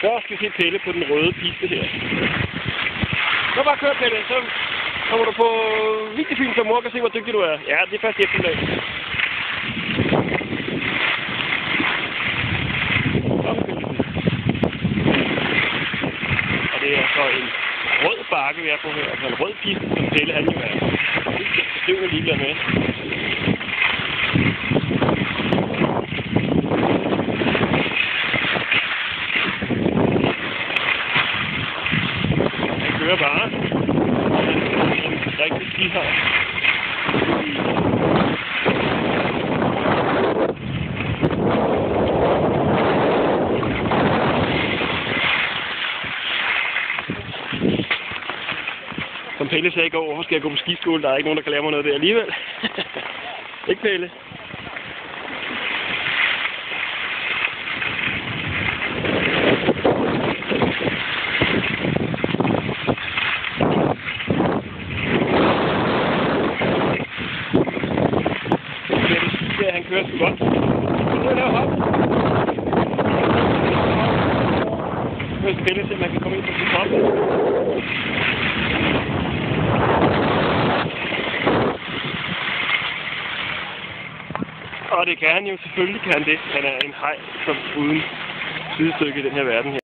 Så skal vi se Pelle på den røde piste her. Så bare kør, Pelle, så kommer du på videofilm, så mor kan se, hvor dygtig du er. Ja, det er først eftermiddag. Og det er så en rød bakke, vi er på her. Altså en rød piste, som Pelle han jo er. Det er støvende ligeglad med. Han kører bare. En rigtig skihard. Som Pelle sagde i går, hvorfor skal jeg gå på skiskole? Der er ikke nogen, der kan lære mig noget der alligevel. Ikke Pelle? Han kører sgu godt. Nu er der hop. Nu er Pelle til, at man kan komme ind på sin hop. Og det kan han jo, selvfølgelig kan han det. Han er en haj som uden sidestykke i den her verden her.